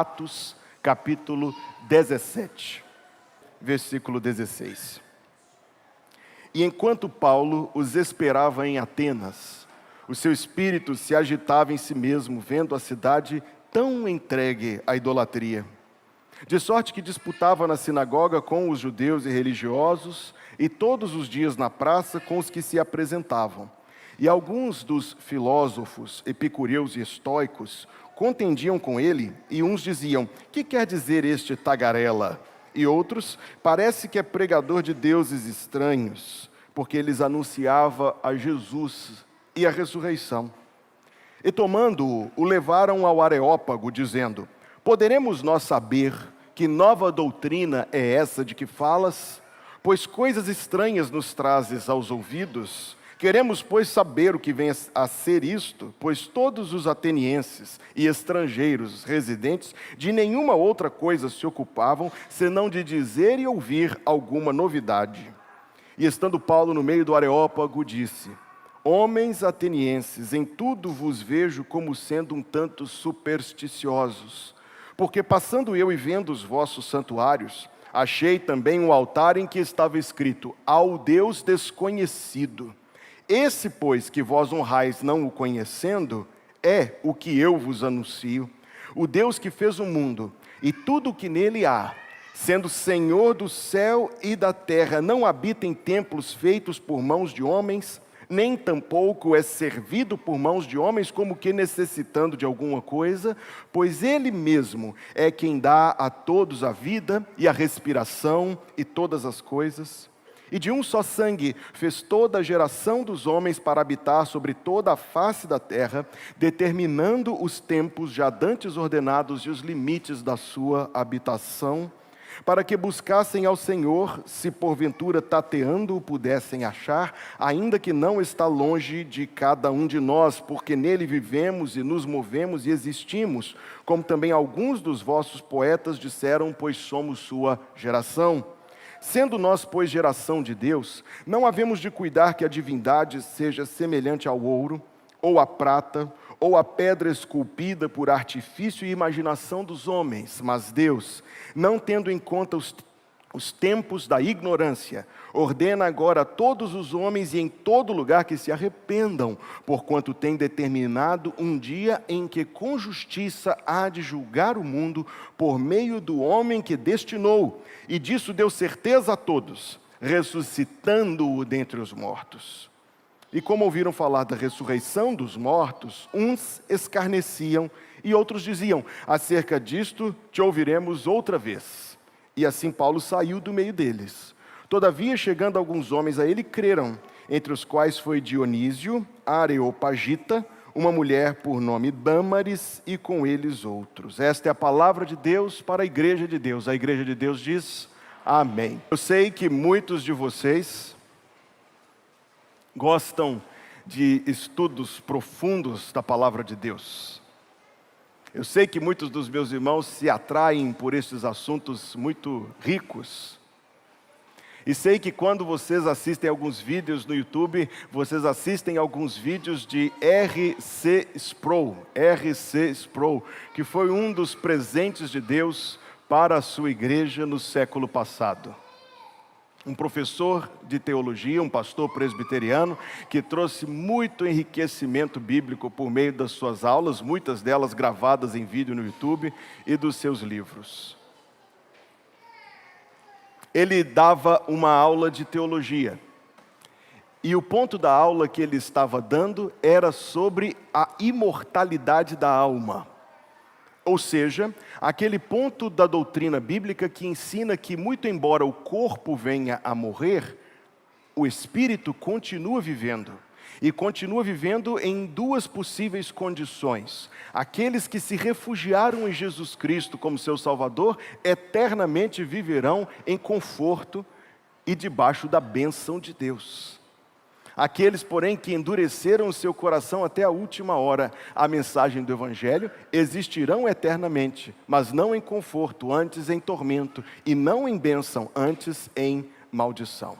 Atos, capítulo 17, versículo 16. E enquanto Paulo os esperava em Atenas, o seu espírito se agitava em si mesmo, vendo a cidade tão entregue à idolatria. De sorte que disputava na sinagoga com os judeus e religiosos, e todos os dias na praça com os que se apresentavam. E alguns dos filósofos, epicureus e estoicos, contendiam com ele, e uns diziam: que quer dizer este tagarela? E outros: parece que é pregador de deuses estranhos, porque lhes anunciava a Jesus e a ressurreição. E tomando-o, o levaram ao Areópago, dizendo: poderemos nós saber que nova doutrina é essa de que falas? Pois coisas estranhas nos trazes aos ouvidos. Queremos, pois, saber o que vem a ser isto, pois todos os atenienses e estrangeiros residentes de nenhuma outra coisa se ocupavam, senão de dizer e ouvir alguma novidade. E estando Paulo no meio do Areópago, disse: homens atenienses, em tudo vos vejo como sendo um tanto supersticiosos, porque passando eu e vendo os vossos santuários, achei também um altar em que estava escrito: ao Deus desconhecido. Esse, pois, que vós honrais não o conhecendo, é o que eu vos anuncio. O Deus que fez o mundo e tudo o que nele há, sendo Senhor do céu e da terra, não habita em templos feitos por mãos de homens, nem tampouco é servido por mãos de homens como que necessitando de alguma coisa, pois Ele mesmo é quem dá a todos a vida e a respiração e todas as coisas. E de um só sangue fez toda a geração dos homens para habitar sobre toda a face da terra, determinando os tempos já dantes ordenados e os limites da sua habitação, para que buscassem ao Senhor, se porventura tateando o pudessem achar, ainda que não está longe de cada um de nós, porque nele vivemos e nos movemos e existimos, como também alguns dos vossos poetas disseram, pois somos sua geração. Sendo nós, pois, geração de Deus, não havemos de cuidar que a divindade seja semelhante ao ouro, ou à prata, ou à pedra esculpida por artifício e imaginação dos homens, mas Deus, não tendo em conta os tempos da ignorância, ordena agora a todos os homens e em todo lugar que se arrependam, porquanto tem determinado um dia em que com justiça há de julgar o mundo por meio do homem que destinou, e disso deu certeza a todos, ressuscitando-o dentre os mortos. E como ouviram falar da ressurreição dos mortos, uns escarneciam e outros diziam: acerca disto te ouviremos outra vez. E assim Paulo saiu do meio deles. Todavia, chegando alguns homens a ele, creram, entre os quais foi Dionísio, Areopagita, uma mulher por nome Dâmaris, e com eles outros. Esta é a palavra de Deus para a igreja de Deus. A igreja de Deus diz: amém. Eu sei que muitos de vocês gostam de estudos profundos da palavra de Deus. Eu sei que muitos dos meus irmãos se atraem por esses assuntos muito ricos. E sei que quando vocês assistem alguns vídeos no YouTube, vocês assistem alguns vídeos de R.C. Sproul, que foi um dos presentes de Deus para a sua igreja no século passado. Um professor de teologia, um pastor presbiteriano, que trouxe muito enriquecimento bíblico por meio das suas aulas, muitas delas gravadas em vídeo no YouTube, e dos seus livros. Ele dava uma aula de teologia, e o ponto da aula que ele estava dando era sobre a imortalidade da alma. Ou seja, aquele ponto da doutrina bíblica que ensina que, muito embora o corpo venha a morrer, o espírito continua vivendo. E continua vivendo em duas possíveis condições. Aqueles que se refugiaram em Jesus Cristo como seu Salvador, eternamente viverão em conforto e debaixo da bênção de Deus. Aqueles, porém, que endureceram o seu coração até a última hora à mensagem do Evangelho, existirão eternamente, mas não em conforto, antes em tormento, e não em bênção, antes em maldição.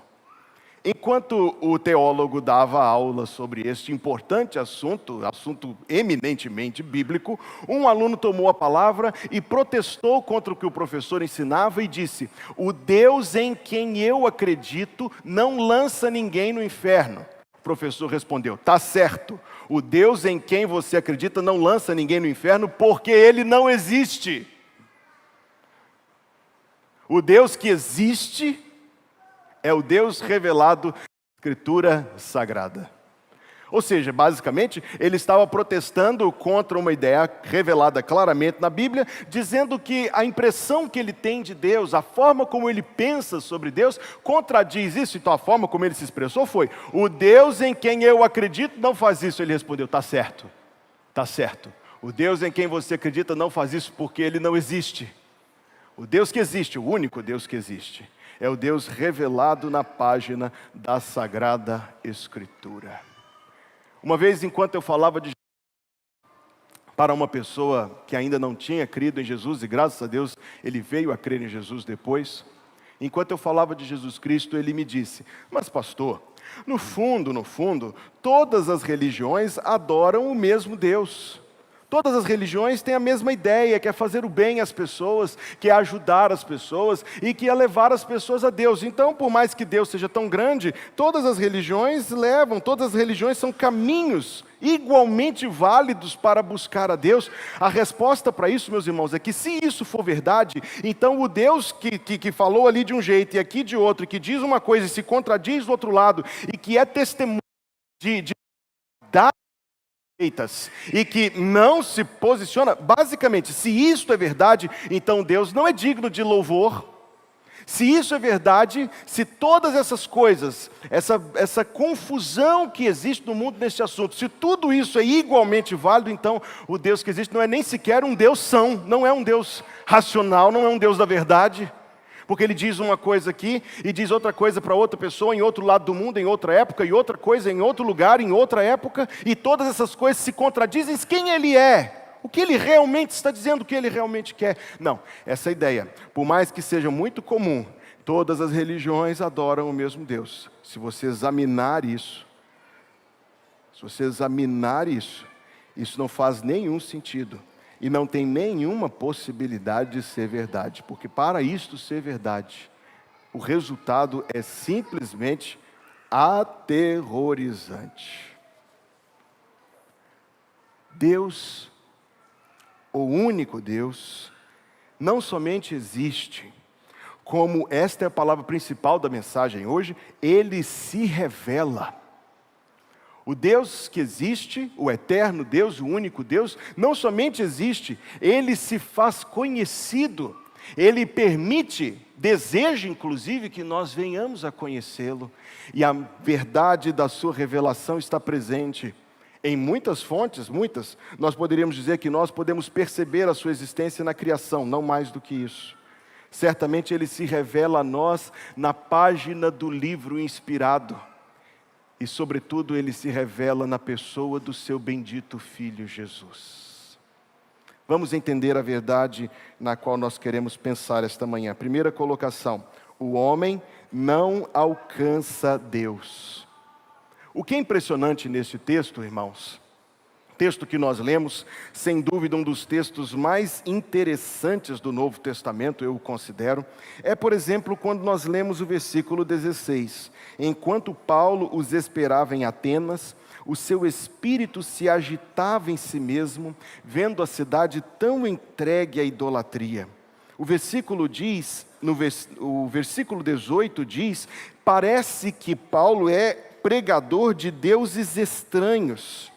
Enquanto o teólogo dava aula sobre este importante assunto eminentemente bíblico, um aluno tomou a palavra e protestou contra o que o professor ensinava e disse: "O Deus em quem eu acredito não lança ninguém no inferno." O professor respondeu: "Tá certo, o Deus em quem você acredita não lança ninguém no inferno porque ele não existe. O Deus que existe é o Deus revelado na Escritura Sagrada." Ou seja, basicamente, ele estava protestando contra uma ideia revelada claramente na Bíblia, dizendo que a impressão que ele tem de Deus, a forma como ele pensa sobre Deus, contradiz isso. Então a forma como ele se expressou foi: "O Deus em quem eu acredito não faz isso." Ele respondeu: "Tá certo, tá certo. O Deus em quem você acredita não faz isso porque ele não existe. O Deus que existe, o único Deus que existe, é o Deus revelado na página da Sagrada Escritura." Uma vez, enquanto eu falava de para uma pessoa que ainda não tinha crido em Jesus, e graças a Deus ele veio a crer em Jesus depois, enquanto eu falava de Jesus Cristo, ele me disse: "Mas pastor, no fundo, todas as religiões adoram o mesmo Deus. Todas as religiões têm a mesma ideia, que é fazer o bem às pessoas, que é ajudar as pessoas e que é levar as pessoas a Deus. Então, por mais que Deus seja tão grande, todas as religiões são caminhos igualmente válidos para buscar a Deus." A resposta para isso, meus irmãos, é que se isso for verdade, então o Deus que falou ali de um jeito e aqui de outro, que diz uma coisa e se contradiz do outro lado, e que é testemunho de e que não se posiciona, basicamente, se isto é verdade, então Deus não é digno de louvor. Se isso é verdade, se todas essas coisas, essa confusão que existe no mundo nesse assunto, se tudo isso é igualmente válido, então o Deus que existe não é nem sequer um Deus são, não é um Deus racional, não é um Deus da verdade. Porque ele diz uma coisa aqui e diz outra coisa para outra pessoa em outro lado do mundo, em outra época, e outra coisa em outro lugar, em outra época, e todas essas coisas se contradizem. Quem ele é? O que ele realmente está dizendo, o que ele realmente quer? Não, essa ideia, por mais que seja muito comum, todas as religiões adoram o mesmo Deus. Se você examinar isso, isso não faz nenhum sentido. E não tem nenhuma possibilidade de ser verdade, porque para isto ser verdade, o resultado é simplesmente aterrorizante. Deus, o único Deus, não somente existe, como esta é a palavra principal da mensagem hoje, ele se revela. O Deus que existe, o eterno Deus, o único Deus, não somente existe, ele se faz conhecido, ele permite, deseja inclusive que nós venhamos a conhecê-lo, e a verdade da sua revelação está presente em muitas fontes, nós poderíamos dizer que nós podemos perceber a sua existência na criação, não mais do que isso. Certamente ele se revela a nós na página do livro inspirado. E, sobretudo, ele se revela na pessoa do seu bendito Filho Jesus. Vamos entender a verdade na qual nós queremos pensar esta manhã. Primeira colocação: o homem não alcança Deus. O que é impressionante nesse texto, irmãos, texto que nós lemos, sem dúvida um dos textos mais interessantes do Novo Testamento, eu o considero, é, por exemplo, quando nós lemos o versículo 16. Enquanto Paulo os esperava em Atenas, o seu espírito se agitava em si mesmo, vendo a cidade tão entregue à idolatria. O versículo 18 diz, parece que Paulo é pregador de deuses estranhos.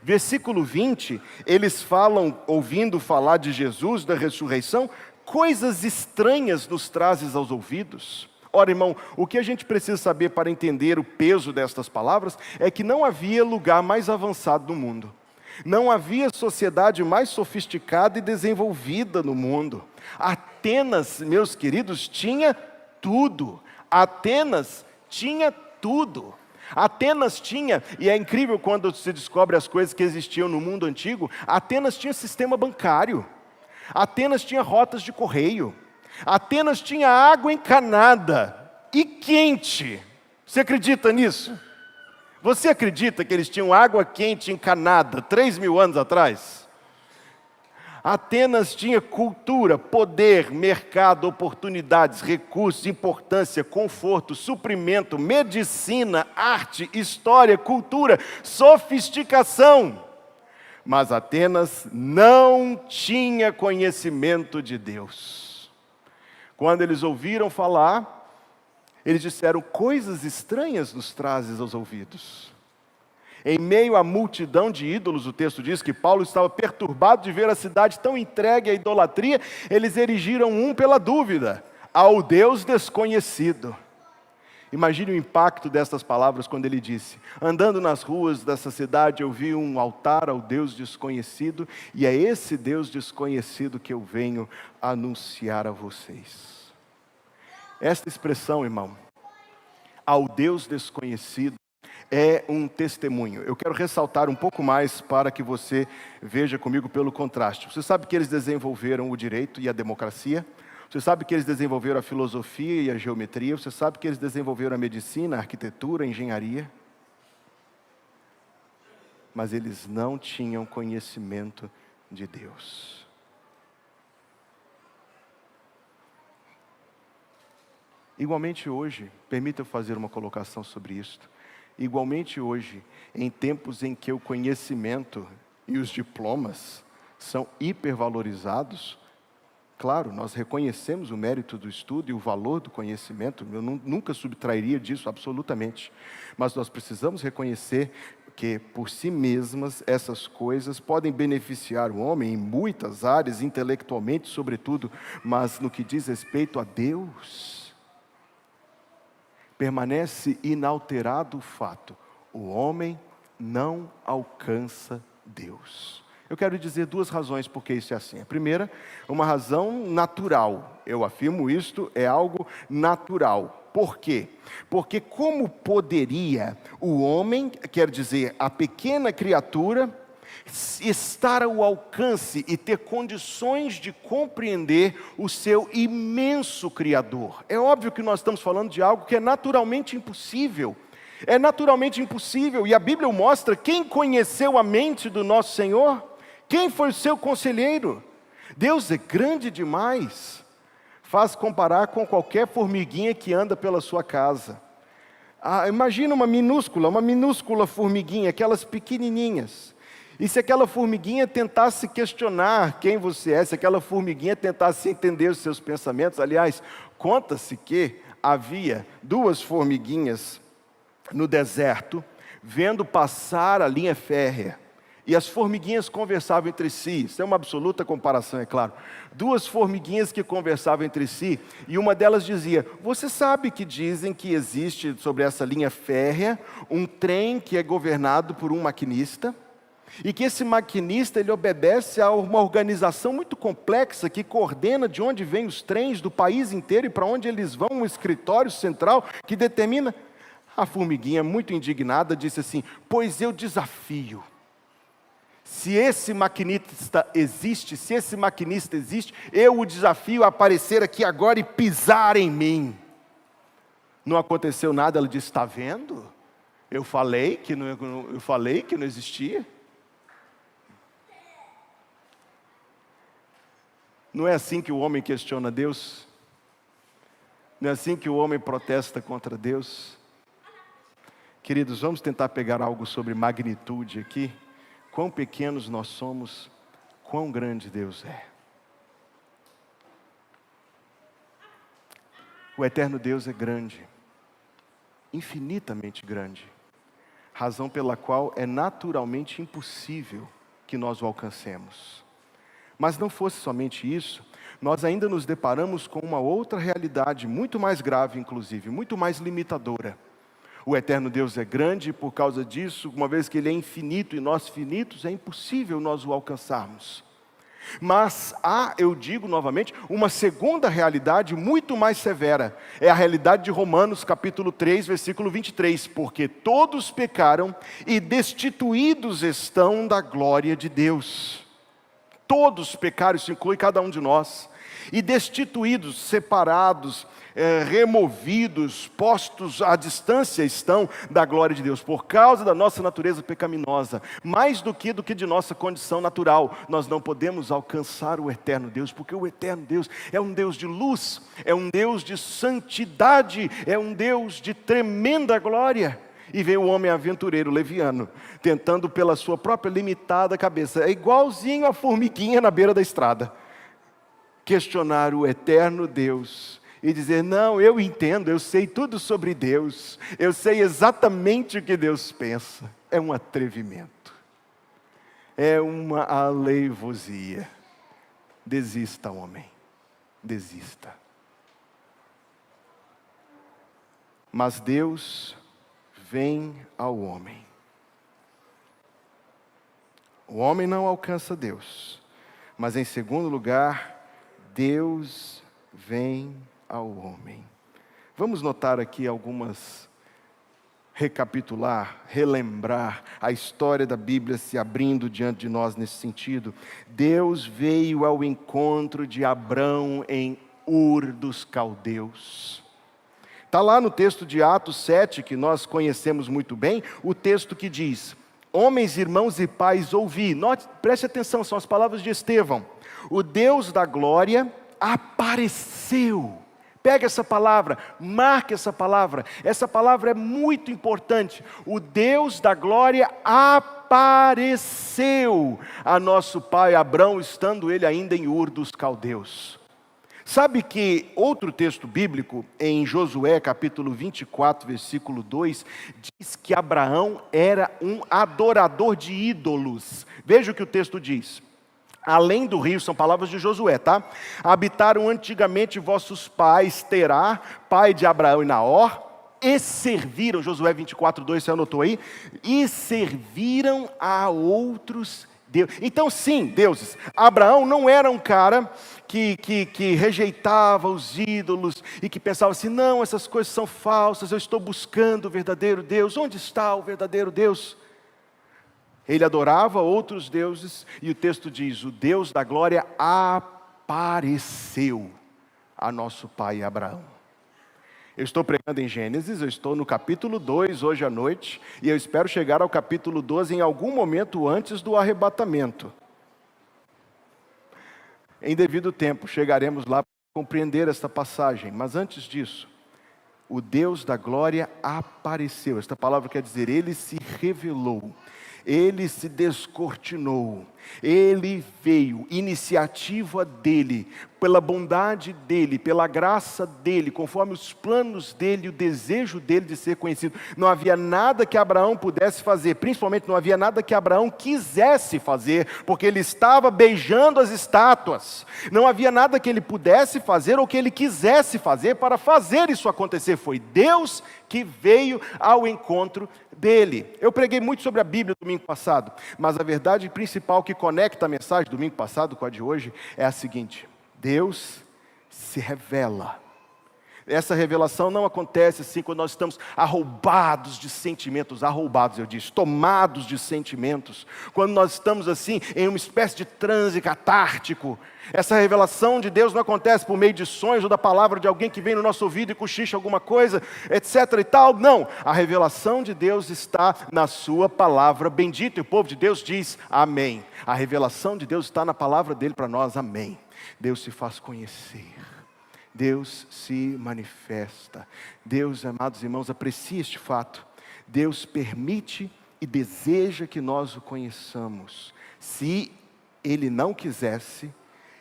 Versículo 20, eles falam, ouvindo falar de Jesus, da ressurreição, coisas estranhas nos trazes aos ouvidos. Ora, irmão, o que a gente precisa saber para entender o peso destas palavras é que não havia lugar mais avançado no mundo. Não havia sociedade mais sofisticada e desenvolvida no mundo. Atenas, meus queridos, tinha tudo. Atenas tinha tudo. Atenas tinha, e é incrível quando se descobre as coisas que existiam no mundo antigo, Atenas tinha sistema bancário. Atenas tinha rotas de correio. Atenas tinha água encanada e quente. Você acredita nisso? Você acredita que eles tinham água quente encanada 3.000 anos atrás? Atenas tinha cultura, poder, mercado, oportunidades, recursos, importância, conforto, suprimento, medicina, arte, história, cultura, sofisticação. Mas Atenas não tinha conhecimento de Deus. Quando eles ouviram falar, eles disseram: coisas estranhas nos trazes aos ouvidos. Em meio à multidão de ídolos, o texto diz que Paulo estava perturbado de ver a cidade tão entregue à idolatria. Eles erigiram um pela dúvida, ao Deus desconhecido. Imagine o impacto destas palavras quando ele disse: andando nas ruas dessa cidade eu vi um altar ao Deus desconhecido, e é esse Deus desconhecido que eu venho anunciar a vocês. Esta expressão, irmão, ao Deus desconhecido, é um testemunho. Eu quero ressaltar um pouco mais para que você veja comigo pelo contraste. Você sabe que eles desenvolveram o direito e a democracia? Você sabe que eles desenvolveram a filosofia e a geometria? Você sabe que eles desenvolveram a medicina, a arquitetura, a engenharia? Mas eles não tinham conhecimento de Deus. Igualmente hoje, permita eu fazer uma colocação sobre isto. Igualmente hoje, em tempos em que o conhecimento e os diplomas são hipervalorizados, claro, nós reconhecemos o mérito do estudo e o valor do conhecimento, eu nunca subtrairia disso absolutamente, mas nós precisamos reconhecer que por si mesmas essas coisas podem beneficiar o homem em muitas áreas, intelectualmente sobretudo, mas no que diz respeito a Deus, permanece inalterado o fato: o homem não alcança Deus. Eu quero dizer duas razões por que isso é assim. A primeira, uma razão natural. Eu afirmo isto, é algo natural. Por quê? Porque como poderia o homem, quer dizer, a pequena criatura, estar ao alcance e ter condições de compreender o seu imenso Criador? É óbvio que nós estamos falando de algo que é naturalmente impossível. É naturalmente impossível, e a Bíblia mostra quem conheceu a mente do nosso Senhor, quem foi o seu conselheiro. Deus é grande demais, faz comparar com qualquer formiguinha que anda pela sua casa. Imagina uma minúscula formiguinha, aquelas pequenininhas. E se aquela formiguinha tentasse questionar quem você é, se aquela formiguinha tentasse entender os seus pensamentos, aliás, conta-se que havia 2 formiguinhas no deserto, vendo passar a linha férrea, e as formiguinhas conversavam entre si. Isso é uma absoluta comparação, é claro. 2 formiguinhas que conversavam entre si, e uma delas dizia: você sabe que dizem que existe sobre essa linha férrea um trem que é governado por um maquinista? E que esse maquinista, ele obedece a uma organização muito complexa que coordena de onde vêm os trens do país inteiro e para onde eles vão, um escritório central que determina. A formiguinha, muito indignada, disse assim: pois eu desafio. Se esse maquinista existe, eu o desafio a aparecer aqui agora e pisar em mim. Não aconteceu nada. Ela disse: está vendo? Eu falei que não existia. Não é assim que o homem questiona Deus? Não é assim que o homem protesta contra Deus? Queridos, vamos tentar pegar algo sobre magnitude aqui. Quão pequenos nós somos, quão grande Deus é. O eterno Deus é grande, infinitamente grande, razão pela qual é naturalmente impossível que nós o alcancemos. Mas não fosse somente isso, nós ainda nos deparamos com uma outra realidade, muito mais grave inclusive, muito mais limitadora. O eterno Deus é grande e por causa disso, uma vez que Ele é infinito e nós finitos, é impossível nós o alcançarmos. Mas há, eu digo novamente, uma segunda realidade muito mais severa. É a realidade de Romanos capítulo 3, versículo 23. Porque todos pecaram e destituídos estão da glória de Deus. Todos pecaram, isso inclui cada um de nós. E destituídos, separados, removidos, postos à distância estão da glória de Deus, por causa da nossa natureza pecaminosa, mais do que de nossa condição natural. Nós não podemos alcançar o eterno Deus, porque o eterno Deus é um Deus de luz, é um Deus de santidade, é um Deus de tremenda glória. E vem o homem aventureiro, leviano, tentando pela sua própria limitada cabeça, é igualzinho a formiguinha na beira da estrada, questionar o eterno Deus e dizer: não, eu entendo, eu sei tudo sobre Deus, eu sei exatamente o que Deus pensa. É um atrevimento, é uma aleivosia. Desista, homem, desista. Mas Deus vem ao homem. O homem não alcança Deus, mas em segundo lugar, Deus vem ao homem. Vamos notar aqui recapitular, relembrar a história da Bíblia se abrindo diante de nós nesse sentido. Deus veio ao encontro de Abrão em Ur dos Caldeus. Está lá no texto de Atos 7, que nós conhecemos muito bem, o texto que diz: homens, irmãos e pais, ouvi. Note, preste atenção, são as palavras de Estevão. O Deus da glória apareceu. Pega essa palavra, marque essa palavra é muito importante. O Deus da glória apareceu a nosso pai Abrão, estando ele ainda em Ur dos Caldeus. Sabe que outro texto bíblico, em Josué capítulo 24, versículo 2, diz que Abraão era um adorador de ídolos. Veja o que o texto diz: além do rio, são palavras de Josué, tá? Habitaram antigamente vossos pais, Terá, pai de Abraão e Naor, e serviram, Josué 24, 2, você anotou aí? E serviram a outros deuses. Então sim, deuses. Abraão não era um cara que rejeitava os ídolos e que pensava assim: não, essas coisas são falsas, eu estou buscando o verdadeiro Deus. Onde está o verdadeiro Deus? Ele adorava outros deuses, e o texto diz: o Deus da glória apareceu a nosso pai Abraão. Eu estou pregando em Gênesis, eu estou no capítulo 2 hoje à noite, e eu espero chegar ao capítulo 12 em algum momento antes do arrebatamento. Em devido tempo, chegaremos lá para compreender esta passagem, mas antes disso, o Deus da glória apareceu. Esta palavra quer dizer, ele se revelou, ele se descortinou, ele veio, iniciativa dele, pela bondade dele, pela graça dele, conforme os planos dele, o desejo dele de ser conhecido. Não havia nada que Abraão pudesse fazer, principalmente não havia nada que Abraão quisesse fazer, porque ele estava beijando as estátuas. Não havia nada que ele pudesse fazer ou que ele quisesse fazer para fazer isso acontecer. Foi Deus que veio ao encontro dele. Eu preguei muito sobre a Bíblia domingo passado, mas a verdade principal que conecta a mensagem do domingo passado com a de hoje é a seguinte: Deus se revela. Essa revelação não acontece assim quando nós estamos arroubados de sentimentos, tomados de sentimentos, quando nós estamos assim em uma espécie de transe catártico. Essa revelação de Deus não acontece por meio de sonhos ou da palavra de alguém que vem no nosso ouvido e cochicha alguma coisa, etc e tal. Não, a revelação de Deus está na sua palavra bendita, e o povo de Deus diz amém. A revelação de Deus está na palavra dele para nós, amém. Deus se faz conhecer, Deus se manifesta. Deus, amados irmãos, aprecie este fato. Deus permite e deseja que nós o conheçamos. Se Ele não quisesse,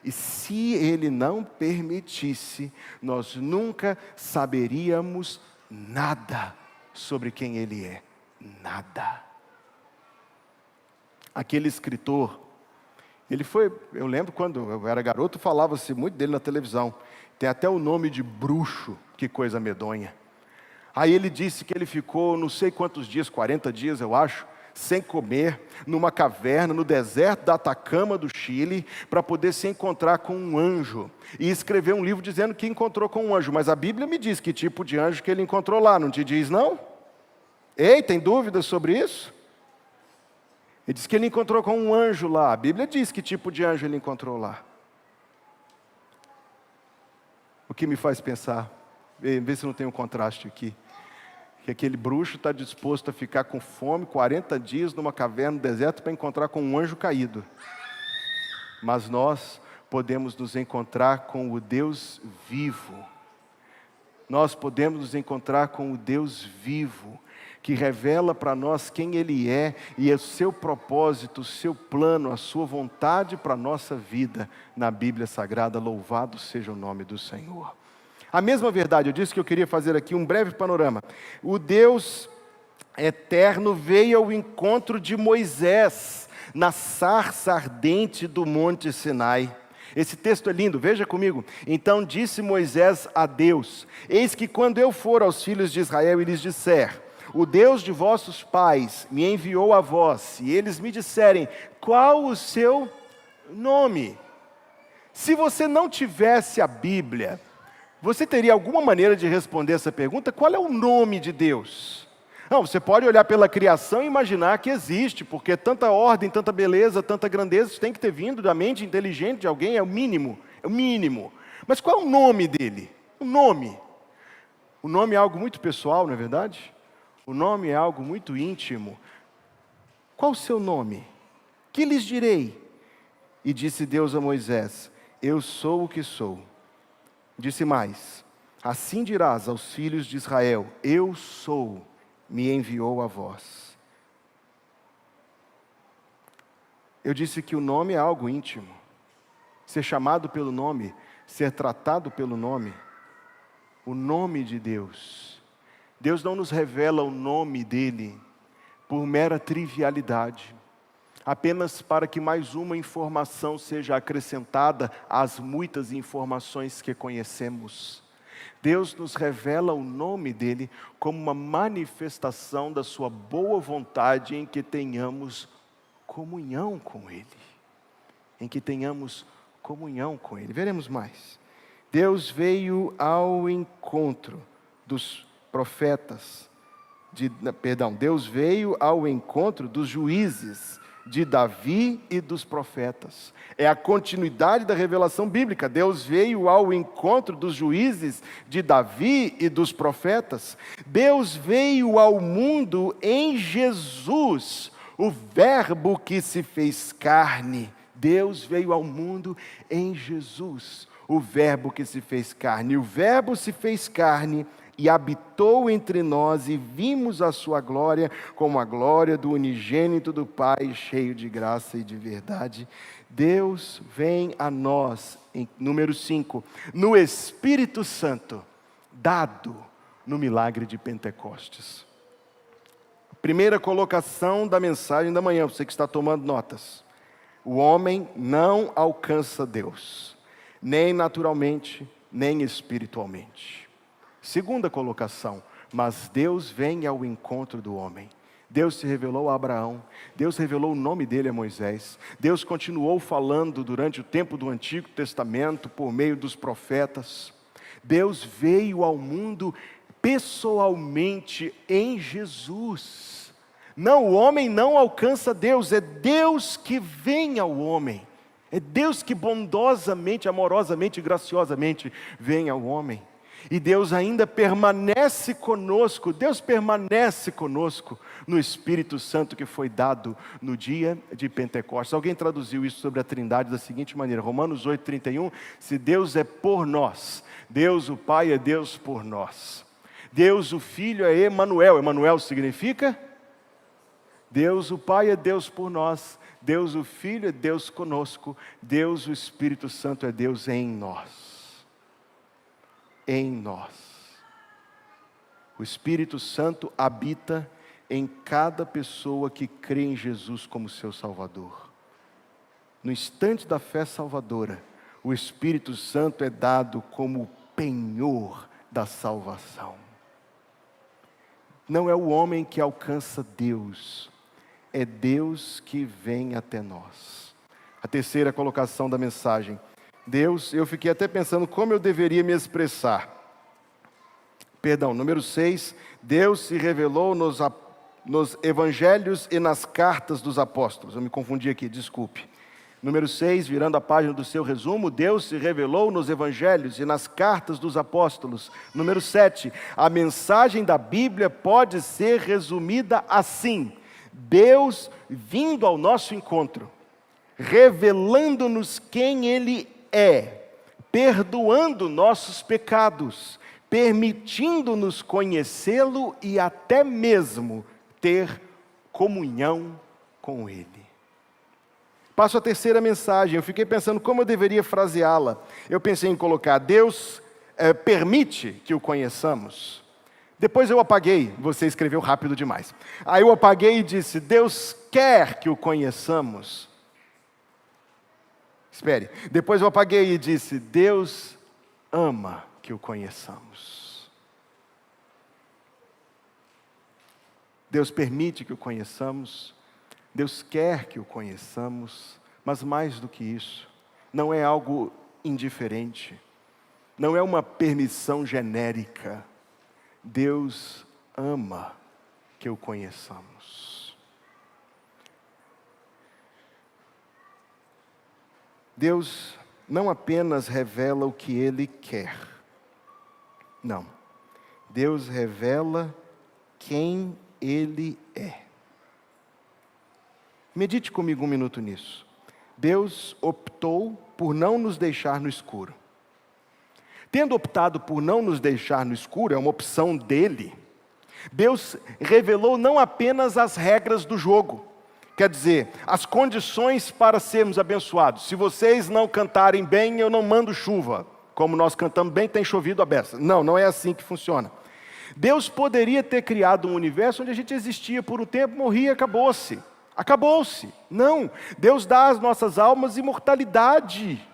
e se Ele não permitisse, nós nunca saberíamos nada sobre quem Ele é. Nada. Aquele escritor, eu lembro quando eu era garoto, falava-se muito dele na televisão. Tem até o nome de bruxo, que coisa medonha. Aí ele disse que ele ficou não sei quantos dias, 40 dias eu acho, sem comer, numa caverna, no deserto da Atacama do Chile, para poder se encontrar com um anjo. E escrever um livro dizendo que encontrou com um anjo. Mas a Bíblia me diz que tipo de anjo que ele encontrou lá, não te diz não? Ei, tem dúvidas sobre isso? Ele diz que ele encontrou com um anjo lá. A Bíblia diz que tipo de anjo ele encontrou lá. O que me faz pensar, vê se não tem um contraste aqui, que aquele bruxo está disposto a ficar com fome 40 dias numa caverna no deserto para encontrar com um anjo caído. Mas nós podemos nos encontrar com o Deus vivo. Nós podemos nos encontrar com o Deus vivo, que revela para nós quem Ele é e o seu propósito, o seu plano, a sua vontade para a nossa vida na Bíblia Sagrada. Louvado seja o nome do Senhor. A mesma verdade, eu disse que eu queria fazer aqui um breve panorama. O Deus eterno veio ao encontro de Moisés na sarça ardente do Monte Sinai. Esse texto é lindo, veja comigo. Então disse Moisés a Deus: eis que quando eu for aos filhos de Israel e lhes disser: o Deus de vossos pais me enviou a vós, e eles me disserem: qual o seu nome? Se você não tivesse a Bíblia, você teria alguma maneira de responder essa pergunta? Qual é o nome de Deus? Não, você pode olhar pela criação e imaginar que existe, porque tanta ordem, tanta beleza, tanta grandeza, isso tem que ter vindo da mente inteligente de alguém, é o mínimo, é o mínimo. Mas qual é o nome dele? O nome. O nome é algo muito pessoal, não é verdade? O nome é algo muito íntimo. Qual o seu nome? Que lhes direi? E disse Deus a Moisés: eu sou o que sou. Disse mais: assim dirás aos filhos de Israel: eu sou, me enviou a vós. Eu disse que o nome é algo íntimo. Ser chamado pelo nome, ser tratado pelo nome. O nome de Deus. Deus não nos revela o nome dEle por mera trivialidade, apenas para que mais uma informação seja acrescentada às muitas informações que conhecemos. Deus nos revela o nome dEle como uma manifestação da sua boa vontade em que tenhamos comunhão com Ele. Em que tenhamos comunhão com Ele. Veremos mais. Deus veio ao encontro dos profetas, Deus veio ao encontro dos juízes de Davi e dos profetas. É a continuidade da revelação bíblica. Deus veio ao encontro dos juízes de Davi e dos profetas. Deus veio ao mundo em Jesus, o Verbo que se fez carne. Deus veio ao mundo em Jesus, o Verbo que se fez carne. O Verbo se fez carne e habitou entre nós, e vimos a sua glória como a glória do unigênito do Pai, cheio de graça e de verdade. Deus vem a nós, em número 5, no Espírito Santo, dado no milagre de Pentecostes. Primeira colocação da mensagem da manhã, você que está tomando notas. O homem não alcança Deus, nem naturalmente, nem espiritualmente. Segunda colocação, mas Deus vem ao encontro do homem. Deus se revelou a Abraão, Deus revelou o nome dele a Moisés, Deus continuou falando durante o tempo do Antigo Testamento, por meio dos profetas. Deus veio ao mundo pessoalmente em Jesus. Não, o homem não alcança Deus, é Deus que vem ao homem. É Deus que bondosamente, amorosamente e graciosamente vem ao homem. E Deus ainda permanece conosco, Deus permanece conosco no Espírito Santo que foi dado no dia de Pentecostes. Alguém traduziu isso sobre a Trindade da seguinte maneira, Romanos 8:31, se Deus é por nós, Deus o Pai é Deus por nós. Deus o Filho é Emanuel, Emanuel significa? Deus o Pai é Deus por nós, Deus o Filho é Deus conosco, Deus o Espírito Santo é Deus em nós. Em nós. O Espírito Santo habita em cada pessoa que crê em Jesus como seu Salvador. No instante da fé salvadora, o Espírito Santo é dado como o penhor da salvação. Não é o homem que alcança Deus, é Deus que vem até nós. A terceira colocação da mensagem. Deus, eu fiquei até pensando como eu deveria me expressar. Número 6, Deus se revelou nos evangelhos e nas cartas dos apóstolos. Eu me confundi aqui, desculpe. Número 6, virando a página do seu resumo, Deus se revelou nos evangelhos e nas cartas dos apóstolos. Número 7, a mensagem da Bíblia pode ser resumida assim: Deus vindo ao nosso encontro, revelando-nos quem Ele é, perdoando nossos pecados, permitindo-nos conhecê-lo e até mesmo ter comunhão com Ele. Passo a terceira mensagem. Eu fiquei pensando como eu deveria fraseá-la. Eu pensei em colocar: Deus permite que o conheçamos. Depois eu apaguei, você escreveu rápido demais. Aí eu apaguei e disse: Deus quer que o conheçamos. Espere. Depois eu apaguei e disse: Deus ama que o conheçamos. Deus permite que o conheçamos. Deus quer que o conheçamos, mas mais do que isso, não é algo indiferente, não é uma permissão genérica. Deus ama que o conheçamos. Deus não apenas revela o que Ele quer, não. Deus revela quem Ele é. Medite comigo um minuto nisso. Deus optou por não nos deixar no escuro. Tendo optado por não nos deixar no escuro, é uma opção dele, Deus revelou não apenas as regras do jogo, quer dizer, as condições para sermos abençoados. Se vocês não cantarem bem, eu não mando chuva. Como nós cantamos bem, tem chovido a beça. Não, não é assim que funciona. Deus poderia ter criado um universo onde a gente existia por um tempo, morria e acabou-se. Acabou-se. Não, Deus dá às nossas almas imortalidade.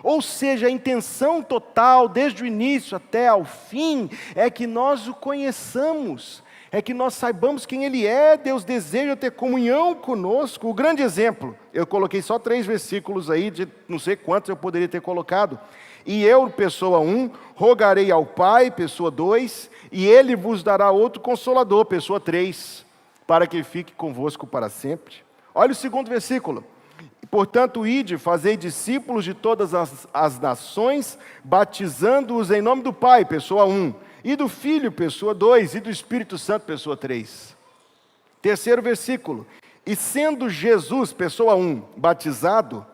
Ou seja, a intenção total, desde o início até ao fim, é que nós o conheçamos, é que nós saibamos quem Ele é. Deus deseja ter comunhão conosco. O grande exemplo, eu coloquei só 3 versículos aí, de não sei quantos eu poderia ter colocado. E eu, pessoa 1, rogarei ao Pai, pessoa 2, e Ele vos dará outro Consolador, pessoa 3, para que fique convosco para sempre. Olha o 2º versículo. Portanto, ide, fazei discípulos de todas as nações, batizando-os em nome do Pai, pessoa 1, e do Filho, pessoa 2, e do Espírito Santo, pessoa 3. 3º versículo. E sendo Jesus, pessoa 1, batizado,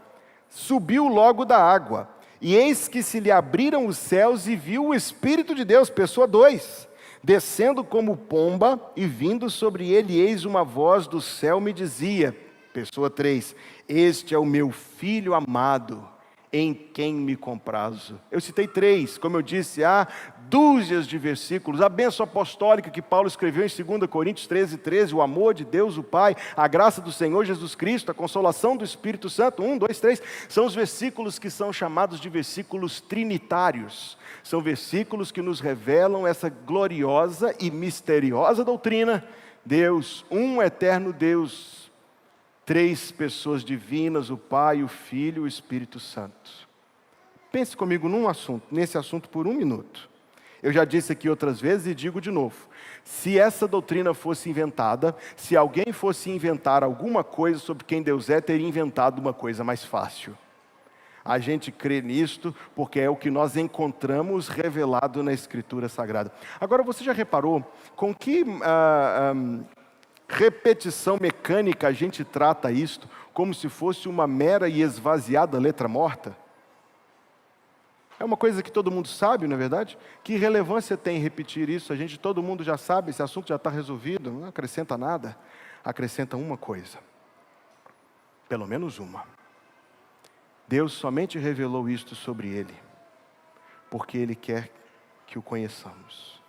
subiu logo da água, e eis que se lhe abriram os céus e viu o Espírito de Deus, pessoa 2, descendo como pomba e vindo sobre ele, eis uma voz do céu me dizia, pessoa 3, este é o meu Filho amado, em quem me comprazo. Eu citei 3, como eu disse, há dúzias de versículos. A bênção apostólica que Paulo escreveu em 2 Coríntios 13, o amor de Deus o Pai, a graça do Senhor Jesus Cristo, a consolação do Espírito Santo, 1, 2, 3, são os versículos que são chamados de versículos trinitários. São versículos que nos revelam essa gloriosa e misteriosa doutrina. Deus, um eterno Deus, 3 pessoas divinas, o Pai, o Filho e o Espírito Santo. Pense comigo nesse assunto por 1 minuto. Eu já disse aqui outras vezes e digo de novo. Se essa doutrina fosse inventada, se alguém fosse inventar alguma coisa sobre quem Deus é, teria inventado uma coisa mais fácil. A gente crê nisto porque é o que nós encontramos revelado na Escritura Sagrada. Agora, você já reparou com que repetição mecânica a gente trata isto, como se fosse uma mera e esvaziada letra morta? É uma coisa que todo mundo sabe, não é verdade? Que relevância tem repetir isso? Todo mundo já sabe, esse assunto já está resolvido, não acrescenta nada. Acrescenta uma coisa, pelo menos uma. Deus somente revelou isto sobre Ele, porque Ele quer que o conheçamos.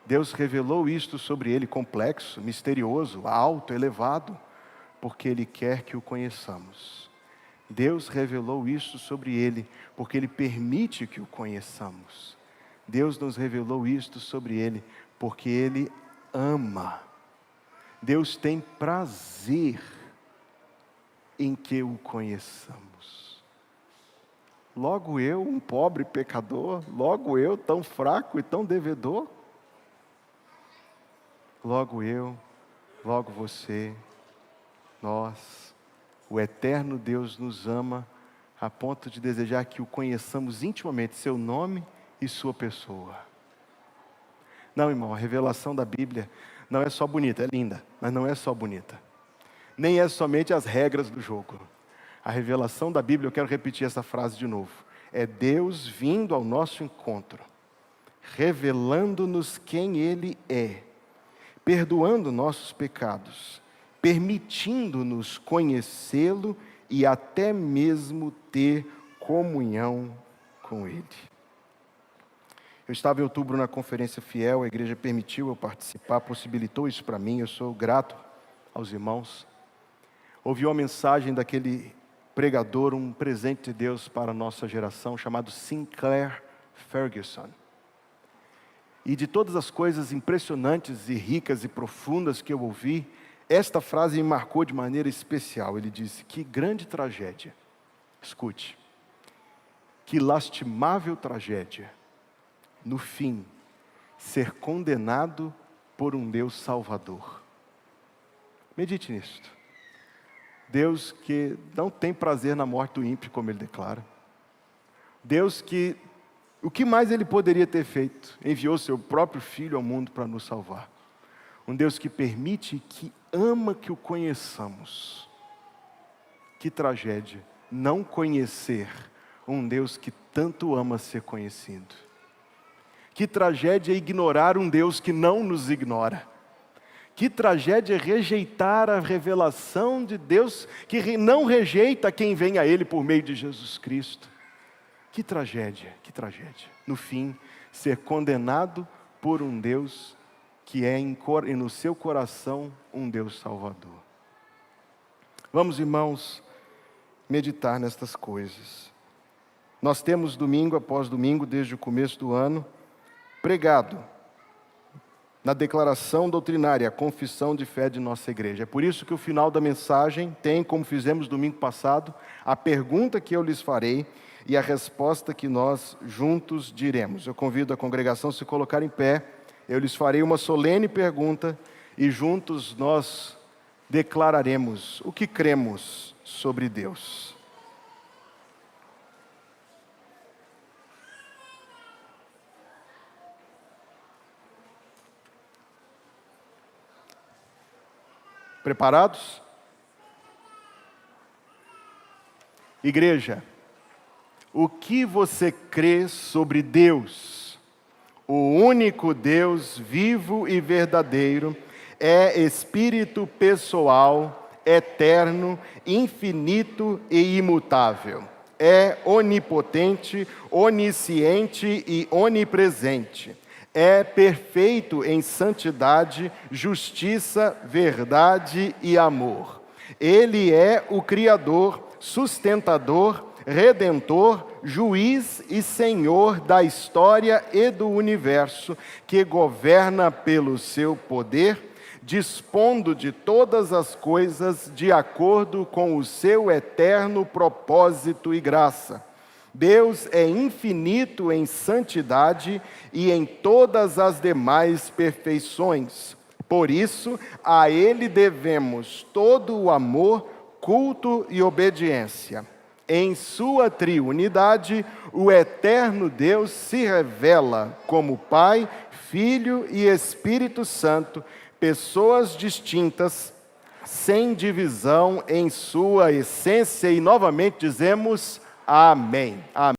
Deus revelou isto sobre Ele, complexo, misterioso, alto, elevado, porque Ele quer que o conheçamos. Deus revelou isso sobre Ele, porque Ele permite que o conheçamos. Deus nos revelou isto sobre Ele, porque Ele ama. Deus tem prazer em que o conheçamos. Logo eu, um pobre pecador, logo eu, tão fraco e tão devedor. logo eu, logo você, nós, o eterno Deus nos ama a ponto de desejar que o conheçamos intimamente, seu nome e sua pessoa. Não, irmão, a revelação da Bíblia não é só bonita, é linda, mas não é só bonita. Nem é somente as regras do jogo. A revelação da Bíblia, eu quero repetir essa frase de novo, é Deus vindo ao nosso encontro, revelando-nos quem Ele é, perdoando nossos pecados, permitindo-nos conhecê-lo e até mesmo ter comunhão com Ele. Eu estava em outubro na Conferência Fiel, a igreja permitiu eu participar, possibilitou isso para mim, eu sou grato aos irmãos. Ouvi uma mensagem daquele pregador, um presente de Deus para a nossa geração, chamado Sinclair Ferguson. E de todas as coisas impressionantes e ricas e profundas que eu ouvi, esta frase me marcou de maneira especial. Ele disse: que grande tragédia, escute, que lastimável tragédia, no fim, ser condenado por um Deus Salvador. Medite nisto. Deus que não tem prazer na morte do ímpio, como ele declara. Deus que, o que mais ele poderia ter feito? Enviou seu próprio Filho ao mundo para nos salvar. Um Deus que permite, que ama que o conheçamos. Que tragédia não conhecer um Deus que tanto ama ser conhecido. Que tragédia ignorar um Deus que não nos ignora. Que tragédia rejeitar a revelação de Deus, que não rejeita quem vem a Ele por meio de Jesus Cristo. Que tragédia, que tragédia. No fim, ser condenado por um Deus que é no seu coração um Deus Salvador. Vamos, irmãos, meditar nestas coisas. Nós temos domingo após domingo, desde o começo do ano, pregado na declaração doutrinária, a confissão de fé de nossa igreja. É por isso que o final da mensagem tem, como fizemos domingo passado, a pergunta que eu lhes farei e a resposta que nós juntos diremos. Eu convido a congregação a se colocar em pé, eu lhes farei uma solene pergunta e juntos nós declararemos o que cremos sobre Deus. Preparados? Igreja, o que você crê sobre Deus? O único Deus vivo e verdadeiro, é Espírito pessoal, eterno, infinito e imutável. É onipotente, onisciente e onipresente. É perfeito em santidade, justiça, verdade e amor. Ele é o Criador, sustentador, Redentor, juiz e Senhor da história e do universo, que governa pelo seu poder, dispondo de todas as coisas de acordo com o seu eterno propósito e graça. Deus é infinito em santidade e em todas as demais perfeições. Por isso, a Ele devemos todo o amor, culto e obediência. Em sua triunidade, o eterno Deus se revela como Pai, Filho e Espírito Santo, pessoas distintas, sem divisão em sua essência. E novamente dizemos: amém. Amém.